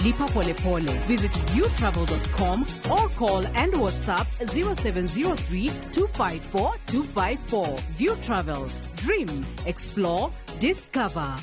Lipa Pole Pole. Visit viewtravel.com or call and WhatsApp 0703 254 254. View Travel. Dream, explore, discover.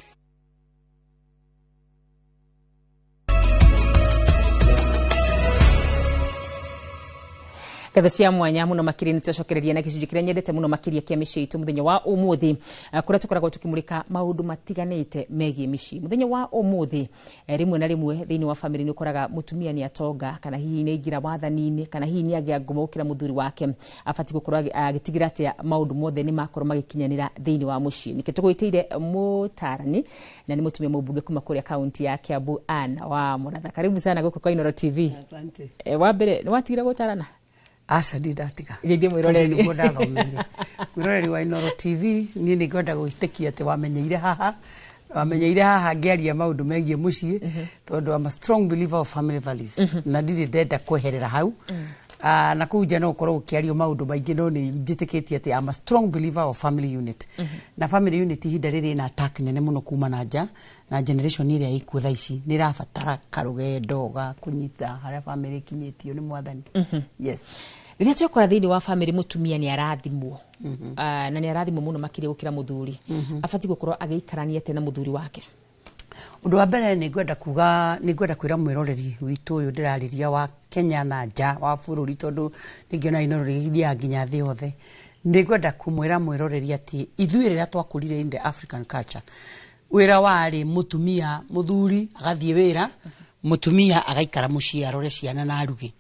Ketha cia mwanya muno makiri nitocokereria na gicunji kiria nyendete muno makiria kia micii itu muthenya wa umuthi kuria tukoragwo tukimulika maundu matiganite megie micii muthenya wa umuthi rimwe na rimwe thiini wa family ni ukoraga mutumia ni atonga kana hihi ni ingira wathani-ini kana hihi ni agia ngumo ukira muthuri wake afati gukorwa agitigira ati maundu mothe ni makorwo magikinyanira thiini wa mucii nike tugwitire mutarani na ni mutumia mubunge kuma kuria kaunti ya Kiambu Ann wa Muratha. Karibu sana guku kwa Inooro TV. Asante. Wa mbere ni watigira gutarana? Asa ndatiga. Geithie mwiroreri. Mwiroreri wa Inooro TV ni ngwenda gwitekia ati wamenyeire haha ngiaria maundu megie mucii tondu I'm a strong believer of family values na ndiri ndenda kweherera hau na kuja no ukorwo ukiario maundu maingi no ni njitikitie ati I'm a strong believer of family unit na family unit hinda riri na attack nene muno kuma na nja na generation iria ikuo tha ici ni rabatara karugendo ga kunyita haria family kinyitio ni mwathani. Yes. Riria twekora thiini wa family mutumia ni arathimwo na ni arathimwo muno makiri gukira muthuri afati gukorwo ageikarania ate na muthuri wake. Undu wa mbere ni ngwenda kwira mwiroreri witu uyu ndirariria wa Kenya na nja wa bururi tondu ningiona Inooro rigithia nginya thi yothe ni ngwenda kumwira mwiroreri ati ithuĩ rĩrĩa twakurire in the African culture wira wari mutumia muthuri agathie wira mutumia agaikara mucii arore ciana na arugi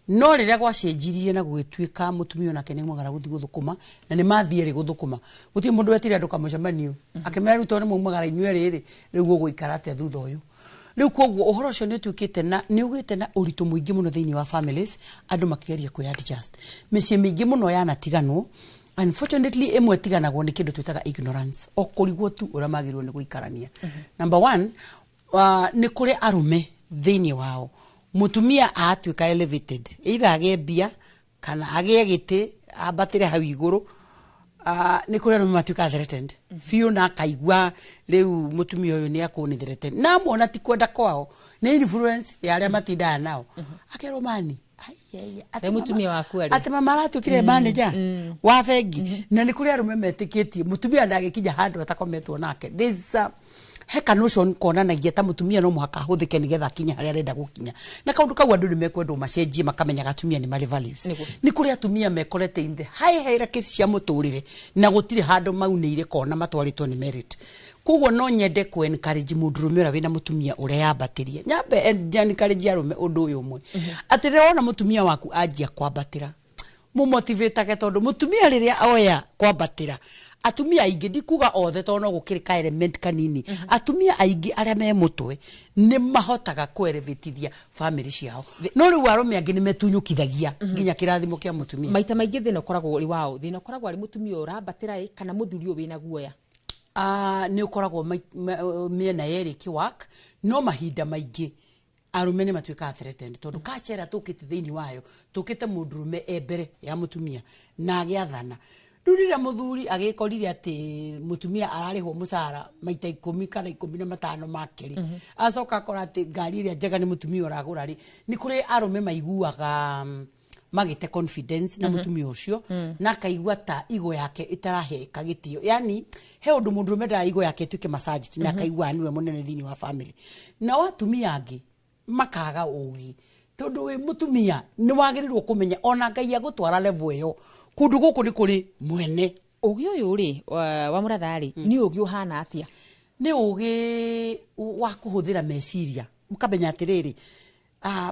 no riria gwacenjirie na gugituika mutumia onake ni mwagara guthi guthukuma na ni mathieri guthukuma gutie mundu wetire andu kamucemanio akimera to ni mwagara inywe riri riu guikara ate thutha uyu riu koguo uhoro ucio ni tuikite na ni ugite na uritu muingi muno thiini wa families andu makigeria ku adjust micii mingi muno yana tiganwo unfortunately emwe tiganagwo ni kindu twitaga ignorance o kurigwo tu ura magirwo ni guikarania. Number 1 ni kuri arume thiini wao mutumia atuika elevated either age bia kana age giti abatire hau iguru ni kuri arume matuika threatened fiu na kaigwa riu mutumia uyu ni akoni threatened na muona ti kwenda kwao ni influence ya aria matinda nao akero mani ati mutumia waku ari ati mama aratukire manager wa fegi na ni kuri arume metikitie mutumia ndagikinya handu atakometwo nake this heka notion konanagia ta mutumia no muhaka huthike nigetha kinya haria arenda gukinya na kaundu kau andu ni mekwendwo macenjie makamenya gatumia ni mari values ni kuri atumia mekorete inde high hierarchies cia muturire na gutire handu maunire kona matwaritwo ni merit kugo no nyende ku encourage mundurume ura wina mutumia uria yambatiria nyambe encourage arume undu uyu umwe ati rona mutumia waku anjia kwambatira mu motivate tondu mutumia riria oya kwambatira atumia aingi ndikuga othe tono gukirika element kanini atumia aingi aria me mutwe ni mahotaga kuelevitithia family ciao no riu arume angi ni metunyukithagia nginya kirathimo kia mutumia maita maingi thina koragwo uri wao thina koragwo ari mutumia urambatira kana muthuri uyu wina guoya ni ukoragwo miena yeri ki work no mahinda maingi arume ni matuika threatened tondu kachera tukite thiini wayo tukite mundurume ebere ya mutumia na agiathana rurira muthuri agikorire ati mutumia ararihwo musara maita 10 kana 15 makeri acoka akora ati ngari iria njega ni mutumia uragura ri ni kuri arume maiguaga magite confidence na mutumia ucio na kaigua ta igo yake itaraheka gitio yani he undu mundurume nda igo yake tuke massage na kaigua niwe munene thiini wa family na watumia angi makaga ugi tondu we mutumia ni wagirirwo kumenya ona Ngai agutwara level iyo kundu guku ni kuri mwene ugi uyu ri wa Murathari ni ugi uhana atia ni ugi wa kuhuthira meciria mukamenya atiriri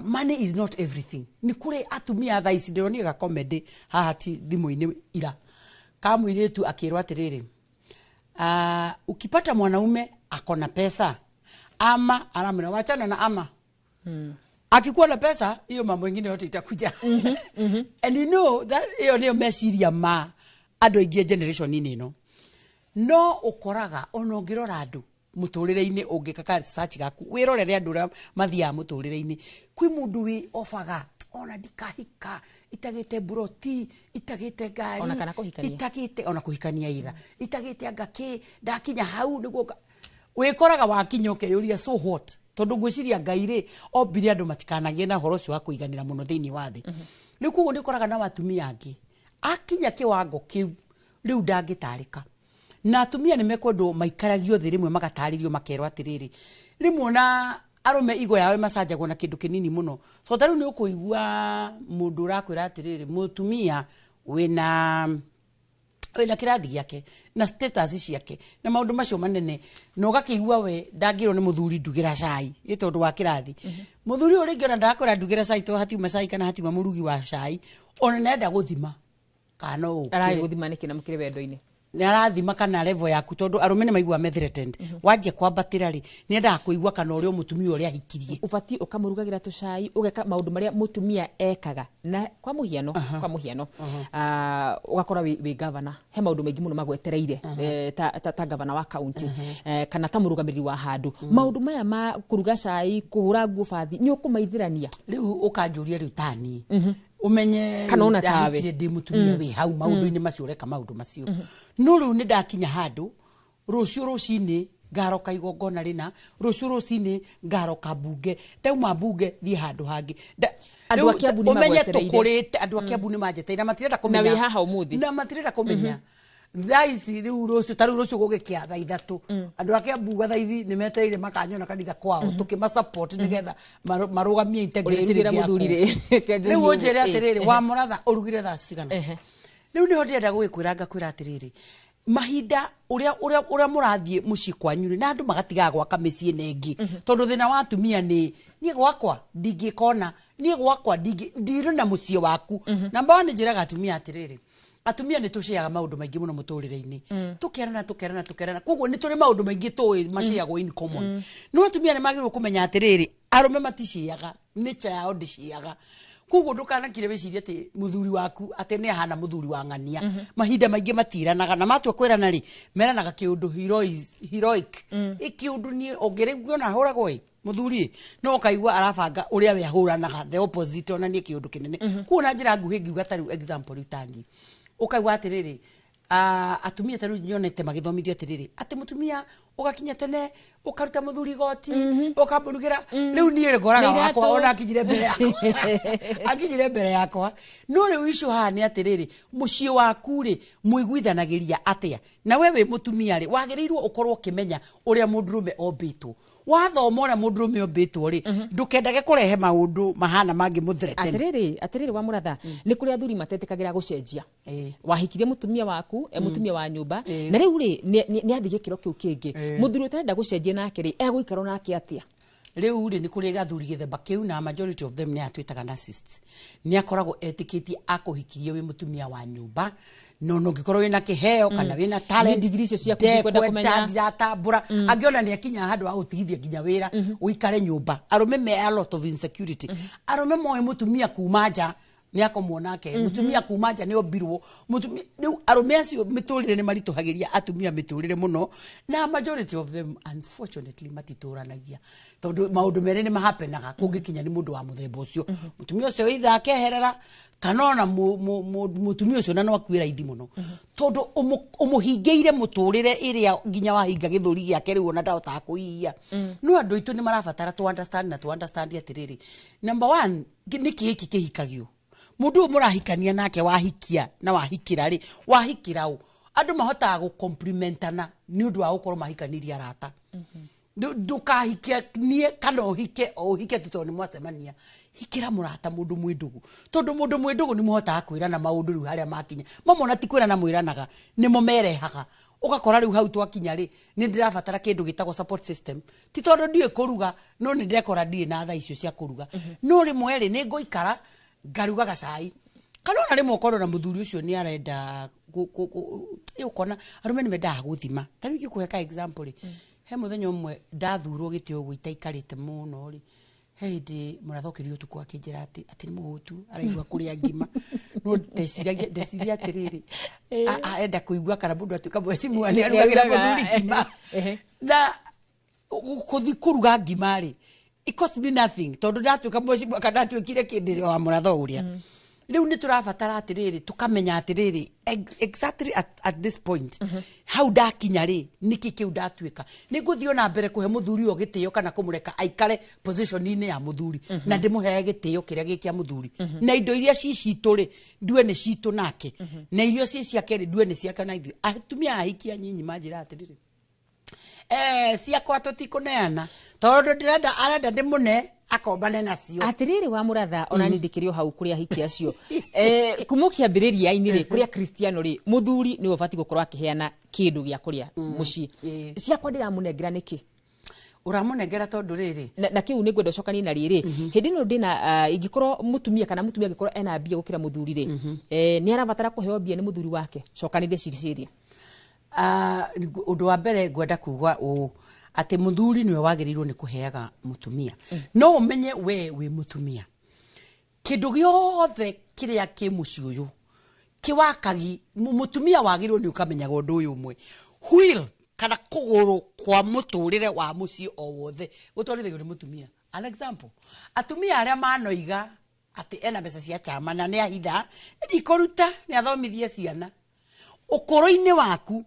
money is not everything ni kuri atumia tha ici ndironi ga comedy haha ti thimu-ini ira kamwiritu akirwa atiriri ukipata mwanaume akona pesa ama aramena wachana na ama akikuwa na pesa hiyo mambo mengine yote itakuja and you know that hiyo ndio meciria ma ando ingie generation ini no ukoraga onongirora andu muturire-ini ungikaka search gaku wirorere andu ra mathia muturire-ini kwi mundu wi ofaga ona ndikahika itagite buroti itagite ngari ona kana kuhikania itagite ona kuhikania ira itagite angaki ndakinya hau niguo wikoraga wakinyoke yuria so hot tondu gwiciria Ngai ri ombire andu matikanagie na horo cio wa kuiganira muno thiini wa thi riu kuguo ni koraga na atumia angi akinya kiwango kiu riu ndangitarika na atumia ni mekwendo maikaragio thi rimwe magataririo makerwo atiriri rimwe na arume igo yawe macanjagwo na kindu kinini muno so taru ni ukuigua mundu urakwira atiriri mutumia wina kirathi giake na status ciake na maundu macio manene no gakigua we ndangirwo ni muthuri ndugira cai itondu wa kirathi muthuri uri ngiona ndakora ndugira cai to hatiuma cai kana hatiuma murugi wa cai ona nenda guthima kana uke arai guthima niki na mukire wendo-ini ni arathima kana level yaku tondu arume ni maigua threatened wanje kwambatira ri ni enda kuigua kana uri mutumia uri ahikirie ubati ukamurugagira tucai ugeka maundu maria mutumia ekaga na kwa muhiano ugakora wi governor he maundu maingi muno magwetereire ta governor wa county kana ta murugamiriri wa handu maundu maya ma kuruga cai kuhura nguo bathi ni ukumaithirania riu ukanjuria riu tani umenye kana ona tawe ndi mutumia wi hau maundu-ini macio reka maundu macio no riu ni ndakinya handu rucio rucini ngaroka igongona rina rucio rucini ngaroka bunge ndauma bunge thie handu hangi andu akiambu ni magwetereire tukurite andu akiambu ni manjeteire matirenda kumenya na wi haha umuthi na matirenda kumenya thaisi riu rucio taru rucio gugikia thaa 3 andu akiambu gathathi ni metereire makanyona kanitha kwao tukima support nigetha marugamie integrity ya muthurire riu unjere atiriri wa muratha urugire thaa cigana riu ni ndenda gwikwira ngakwira atiriri mahinda uria murathie muci kwanyu na andu magatiga gwaka micii nengi tondu thina wa atumia ni gwakwa ndingikona ni gwakwa ndirĩ na mucii waku namba 1 njiraga atumia atiriri atumia ni tuciaga maundu maingi muno muturire-ini tukerana koguo ni turi maundu maingi tui maciagwo in common no atumia ni magirwo kumenya atiriri arume maticiaga nature yao ndiciaga koguo ndukanakire wicirie ati muthuri waku ati ni ahana muthuri wa ng'ania mahinda maingi matiranaga na matua kwirana ri meranaga kiundu heroic ikiundu ni ongerigwo na huragwo muthuri no kaigwa arabanga uria we ahuranaga the opposite ona ni kiundu kinene kuona njira nguhi ngiuga taru example utani ukaigwa atiriri atumia taru nyonete magithomithio atiriri ati mutumia ugakinya tene ukaruta muthuri goti ukamurugira riu nie ngoraga wakwa ona akinyire mbere yakwa no riu icio ha ni atiriri mucii waku ri muiguithanagiria atia na wewe mutumia ri wagirirwo ukorwo kimenya uria mundurume ombitwo wathoma uria mundurume ombitwo ri ndukendage kurehe maundu mahana mangi muthreaten atiriri wa muratha ni kuri athuri matetikagira gucenjia wahikirie mutumia waku mutumia wa nyumba na riu ri ni athige kiro kiu kingi muthuri utarenda gucenjia nake ri egwikaro nake atia riu ri ni kuri gathuri githemba kiu na majority of them ni atwitaga narcissists ni akoragwo etikitie akuhikirie wi mutumia wa nyumba no ngikorwo wina kiheo kana wina talent degree cio cia kwenda kumenya ndiratambura angiona ni akinya handu wa gutigithia nginya wira uikare nyumba arume me a lot of insecurity arume moe mutumia kuma nja ni akomwona ke mutumia kuma nja ni obirwo mutumia riu arume acio miturire ni marituhagiria atumia miturire muno na majority of them unfortunately matituranagia tondu maundu mere ni mahapenaga kungikinya ni mundu wa muthemba ucio mutumia ucio itha akeherera kanona mutumia ucio na no akwira idi muno tondu umuhingeire muturire iria nginya wahinga githuri giake riu ona ndahota kuhia no andu itu ni marabatara to understand atiriri number 1 niki hiki kihikagio mundu murahikania nake wahikia na wahikira ri wahikira u andu mahotaga gukomplimentana ni undu wa gukorwo mahikaniria arata ndukahikia nie kana uhike tutoni mwacemania hikira murata mundu mwindugu tondu mundu mwindugu ni muhotaga kwirana maundu riu haria makinya mamona ti kwirana mwiranaga ni mumerehaga ugakora riu hau twakinya ri ni ndirabatara kindu gitagwo support system ti tondu ndie kuruga no ni ndekora ndie na tha icio cia kuruga no rimwe ri ni ngoikara ngaruga gacai kana ona rimwe ukorwo na muthuri ucio ni arenda ukona arume ni mendaga guthima ta riu ngikuheka example ri he muthenya umwe ndathurwo gitio guita ikarite muno ri heidi murathokirio tuku akinjira ati ni muhutu araigwa kuria ngima no ndeciria atiriri enda kuigwa kana mundu atuika mwecimu ani arugagira muthuri ngima na kuthi kuruga ngima ri it cost me nothing tondu ndatuika mwecimu kana ndatuikire kindi wa muratho uria riu ni turabatara atiriri tukamenya atiriri exactly at this point how dakinya ri niki kiu ndatuika ninguthio na mbere kuhe muthuri o gitio kana kumureka aikare position ini ya muthuri na ndimuhe gitio kiria gikia muthuri na indo iria citu ri ndue ni citu nake na irio ciake ri ndue ni ciake na ithu atumia aikia nyinyi manjira atiriri ciakwa tutikuneana tondu ndirenda arenda ndimune akombane nacio atiriri wa muratha ona ni ndikirio hau kuria hiki acio kumukia mbiriria ini ri kuria Cristiano ri muthuri ni obati gukorwa akiheana kindu gia kuria muci ciakwa ndiramunengera niki uramunengera tondu riri na kiu ni gwenda cokani na riri hindi no ndina ingikorwo mutumia kana mutumia angikorwo ena mbia gukira muthuri ri ni arabatara kuheo mbia ni muthuri wake cokani ndiciriciria undu wa mbere gwenda kuga ati muthuri niwe wagirirwo ni kuheaga mutumia no umenye we mutumia kindu giothe kiria ki muci uyu kiwakagi mutumia wagirirwo ni ukamenya undu uyu umwe wheel kana kuguru kwa muturire wa muci o wothe gutwarithagio ni mutumia. An example, atumia aria manoiga ati ena mbeca cia chama na ni ahitha ndikoruta ni athomithie ciana ukoro-ini waku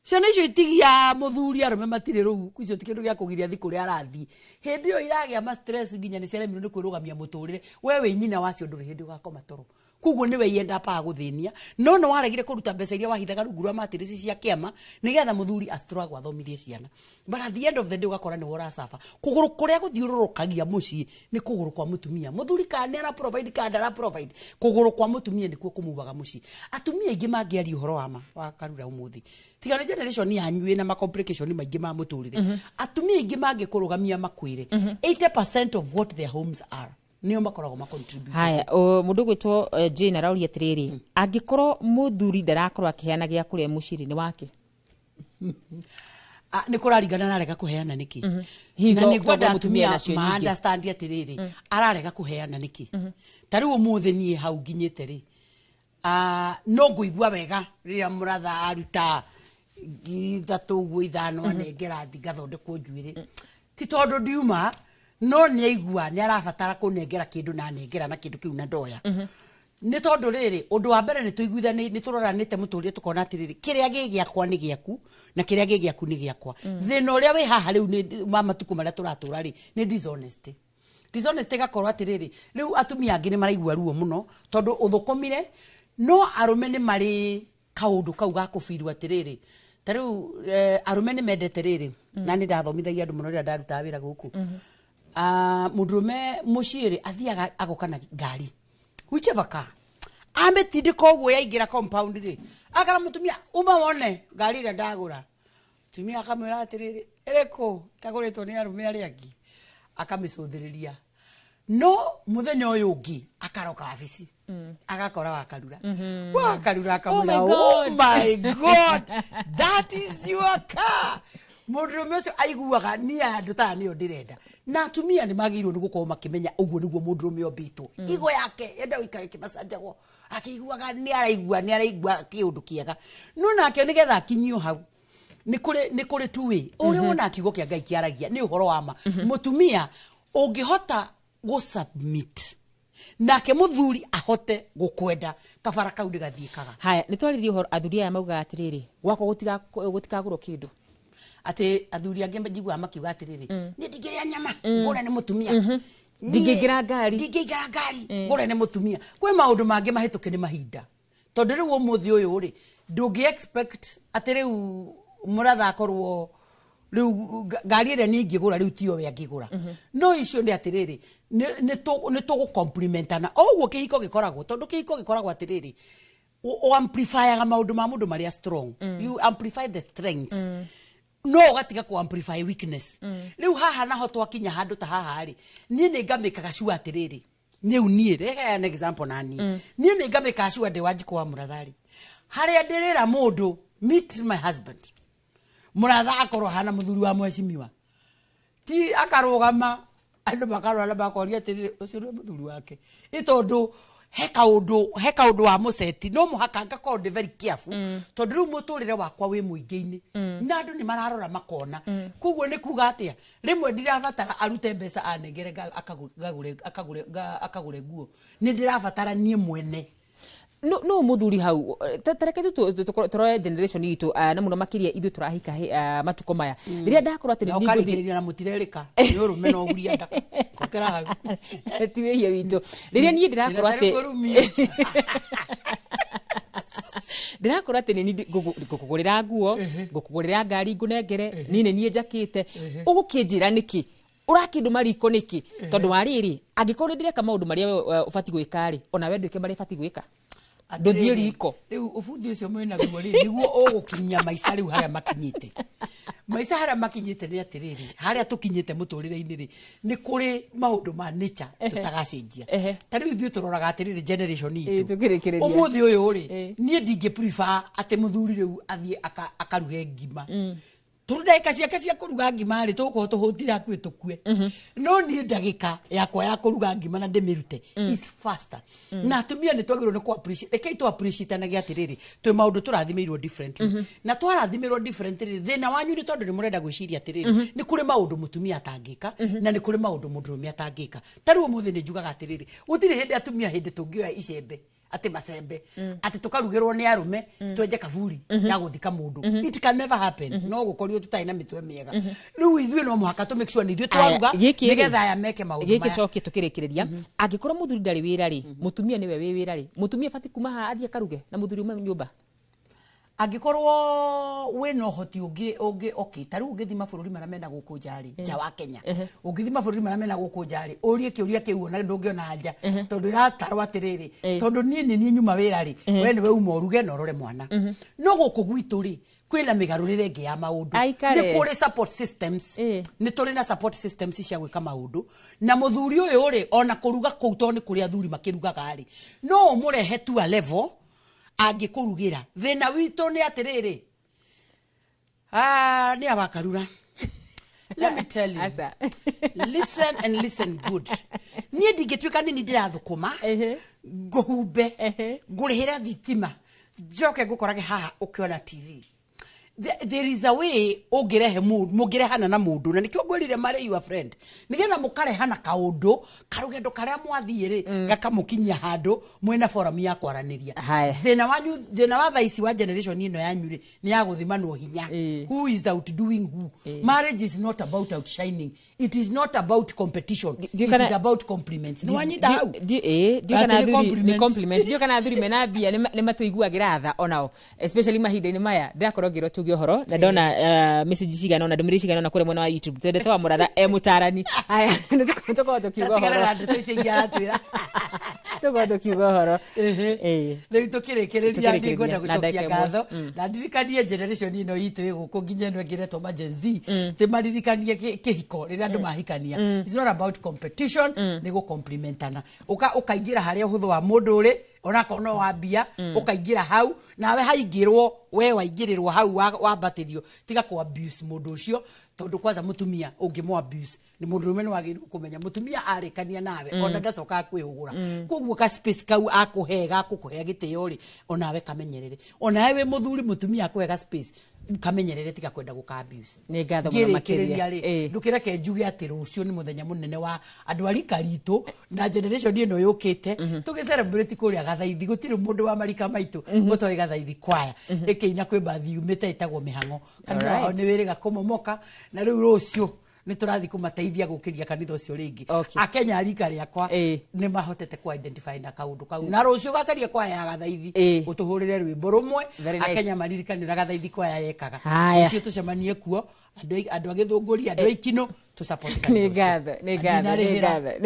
ciana icio itigia muthuri arume matire rugu icio ti kindu gia kugiria thiku ria arathi hindi yo iragia ma stress nginya ni ciana ni kwirugamia muturire wewe nyina wacio nduri hindi ugakoma toro kuguo ni we yenda pa guthinia no no waregire kuruta mbeca iria wahithaga rungu rwa matirisi cia kiama nigetha muthuri astruggle athomithie ciana but at the end of the day ugakora ni wora safa kuguru kuria guthiururukagia muci ni kuguru kwa mutumia muthuri kana ara provide kana ara provide kuguru kwa mutumia ni kuo kumuvaga muci atumia ingi mangiari uhoro wa karura umuthi tigana generation yanyu na ma complication maingi ma muturire atumia ingi mangikurugamia makwire 80% of what their homes are niyo makoragwo ma contribute. Haya mundu gwitwo Jane arauria atiriri angikorwo muthuri ndarakorwo akiheana gia kuria muciri ni wake ni kuraringana na arega kuheana niki na ni gwenda mutumia nacio nyingi understand atiriri ararega kuheana niki tari umuthi nie hau nginyite ri no nguigua wega riria muratha aruta 3-5 anengera thi gathondekwo njuiri ti tondu ndiuma no ni aigua ni arabatara kunengera kindu na nengera na kindu kiu na ndoya ni tondu riri undu wa mbere ni tuiguithani ni turoranite muturire tukona atiriri kiria gigiakwa ni giaku na kiria gigiaku ni giakwa thina uria wi haha riu ni matuku maria turatura ri ni dishonesty gakorwo atiriri riu atumia angi ni maraigua ruo muno tondu uthukumire no arume ni mari kaundu kau ga kufirwa atiriri tariu arume ni mendete riri na ni ndathomithagia andu muno ria ndaruta wira guku mudrume muciri athiaga agokana ngari whichever car ambe tidiko uguo yaingira compound ri akara mutumia uma wone ngari ria ndagura tumia akamwira atiriri ereko taguritwo ni arume aria angi akamicuthiriria no muthenya uyu ungi akaroka afisi agakora wakarura akamwira oh my god that is your car mudrume ucio aiguaga ni andu ta ni ndirenda na atumia ni magirwo ni gukorwo makimenya uguo niguo mudrume obito igo yake yenda uikare kimacanjagwo akiguaga ni araigua kiundu kiega no nake nigetha akinyio hau ni kuri tuwe uri wona kiugo kia Ngai kiaragia ni uhoro wa ma mutumia ungihota go submit nake muthuri ahote gukwenda kabara kau ndigathiikaga. Haya ni twaririe uhoro athuria ya mauga atiriri gwako gutikagurwo kindu ati athuri angi njigua makiuga atiriri ni ndigiria nyama ngore ni mutumia ndigigira ngari ngore ni mutumia kwe maundu mangi mahituke ni mahinda tondu riu umuthi uyu ri ndungi expect ati riu muratha akorwo riu ngari ire ni ngigura riu tio we angigura no icio ni atiriri ni to complimentana oguo kihiko gikoragwo tondu kihiko gikoragwo atiriri o amplify ga maundu ma mundu maria strong you amplify the strengths no gatiga ku amplify weakness riu haha naho twakinya handu ta haha ri nie ni ngamikaga sure atiriri niu nie rehe an example nani nie ni ngamikaga sure de wajiko wa murathari haria ndirira mundu meet my husband muratha akorwo hana muthuri wa mweshimiwa ti akarugama andu makarora bakoria atiri ucio ni muthuri wake itondu heka undu wa museti no muhaka ngakoro ndi very careful tondu riu muturire wakwa wi muingi-ini na andu ni mararora makona kuguo ni kuga atia rimwe ndirabatara arute mbeca anengere akagure nguo ni ndirabatara nie mwene no muthuri hau tareke turoe generation itu na muno makiria ithu turahika matuko maya riria ndakorwo ati ni nguthiria na mutirerika ni urume no uria ndaka kokera hau tiwe witu riria nie ndirakorwo ati ndirakorwo ati ni ngukugurira nguo ngukugurira ngari ngunengere nine nie njakite ugukinjira niki urakindu mariko niki tondu wariri angikorwo ndireka maundu maria ufati gwika ri ona we ndwike maria fati gwika ndothie riko riu ubuthi ucio mwena guo ri niguo ugukinya maica riu haria makinyite maica haria makinyite ni atiriri haria tukinyite muturire-ini ri ni kuri maundu ma nature tutagacenjia ta riu ithuĩ turoraga atiriri generation itu umuthi uyu ri nie ndingi prefer ati muthuri riu athie akaruge ngima turudeka ciake cia kuruga ngima ri tuko tuhutira kwi tukue no ni ndagika yakwa ya kuruga ngima na ndimirute is faster na atumia ni twagirwo ni ku appreciate ekei tu appreciate na giatiriri twi maundu turathimirwo differently na twarathimirwo differently thina wanyu ni tondu ni murenda gwiciria atiriri ni kuri maundu mutumia atangika na ni kuri maundu mundurume atangika tariu muthi ni njugaga atiriri gutiri hindi atumia hindi tungioya icembe ati macembe ati tukarugirwo ni arume twenje kaburi ya guthika mundu it can never happen no gukorio tutai na mitwe miega riu ithuĩ no muhaka tu make sure ni ithuĩ twaruga nigetha ya meke maundu maya gicokie tukirikireria angikorwo muthuri ndari wira ri mutumia niwe wi wira ri mutumia fati kuma ha athie karuge na muthuri ume nyumba angikorwo we no hoti ungi okay tariu ungithi mabururi maria mena guku njari nja wa Kenya ungithi mabururi maria mena guku njari urie kiuria kiu na ndungiona nja tondu iratarwo atiriri tondu nie ni nyuma wira ri we ni we uma uruge na urore mwana no guku gwitu ri kwina migarurire ngi ya maundu ni kuri support systems ni turi na support systems cia gwika maundu na muthuri uyu ri ona kuruga kuu to ni kuri athuri makirugaga ri no umurehe tu a level angikurugira thina witu ni atiriri ni abakarura let me tell you listen and listen good ni ndigituika ni ndirathukuma nguhumbe ngurihira thitima njoke ngukorage haha ukiona TV there is a way ogirehe mood mugirehana na mundu na nikio ngwirire mari your friend nigetha mukarehana kaundu karugendo karia mwathiire gakamukinyia handu mwena forum ya kwaraniria thina wa thaici wa generation ino yanyu ri ni ya guthimanwo hinya who is outdoing who marriage is not about outshining it is not about competition it is about compliments no wanyita hau kana thuri ni compliment dio kana thuri mena bia ni matuiguagira tha onao especially mahinda-ini maya ndakorogirwo horo na ndona message cigana na ndumiri cigana na kure mwena wa YouTube twendete wa muratha mutarani aya tuko tukiuga horo tuko tukiuga horo riu tukirikireria ndi ngwenda gucokia ngatho na ndirikanie generation ino itu iguku nginya no ngiretwo ma Gen Z te maririkanie kihiko riria andu mahikania it's not about competition ni go complimentana ukaingira haria uhuthu wa mundu uri onako no wambia ukaingira hau nawe haingirwo we waingirirwo hau wambatirio tiga ku abuse mundu ucio tondu kwanza mutumia ungimo abuse ni mundu rume wagirwo kumenya mutumia arikania nawe ona ndacoka kwihugura koguo ka space kau akuhega kukuhea gitio ri onawe kamenyerere ona we muthuri mutumia akuhega space kamenyerere tiga kwenda guka abuse ni ngatho muno makiria ndukireke njuge ati rucio ni muthenya munene wa andu arika ritu na generation ino yukite tugi celebrate kuria gathaithi gutiri mundu wa marika maitu gutoi gathaithi kwaya ikiina kwi bathi umite itagwo mihango kana ni wiriga kumomoka na riu rucio ni turathi kumateithia gukiria kanitha ucio ringi akenya rika riakwa ni mahotete ku identify na kaundu kau na rucio gacaria kwaya ya gathaithi utuhurire rwimbo rumwe akenya maririkanira gathaithi kwaya yekaga ucio tucemanie kuo andu agithunguri andu aikino to support ni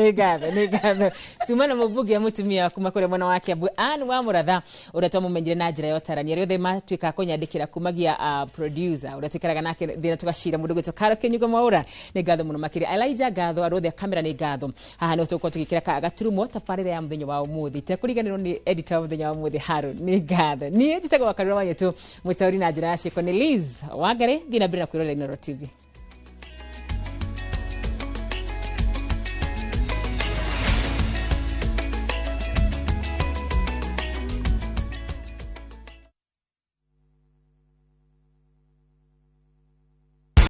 gathe tumana mubugi ya mutumia kuma kure mwana wake abu an wa muratha uria twamumenyire na njira yotarania riothe matwika kunyandikira kumagia producer uria twikaraga nake thina tugashira mundu gwetwo Karo Kenyugo Mwaura ni gatho muno makiri Elijah gatho arothe kamera ni gatho haha no tukwo tukikira ka gaturumo tafarire ya muthenya wa umuthi te kuriganirwo ni editor wa muthenya wa umuthi Harun ni gatho ni editagwo wakarira wanyu tu mutauri na njira ya shiko ni Liz Wangari thina mbere na kwirorera Inooro TV.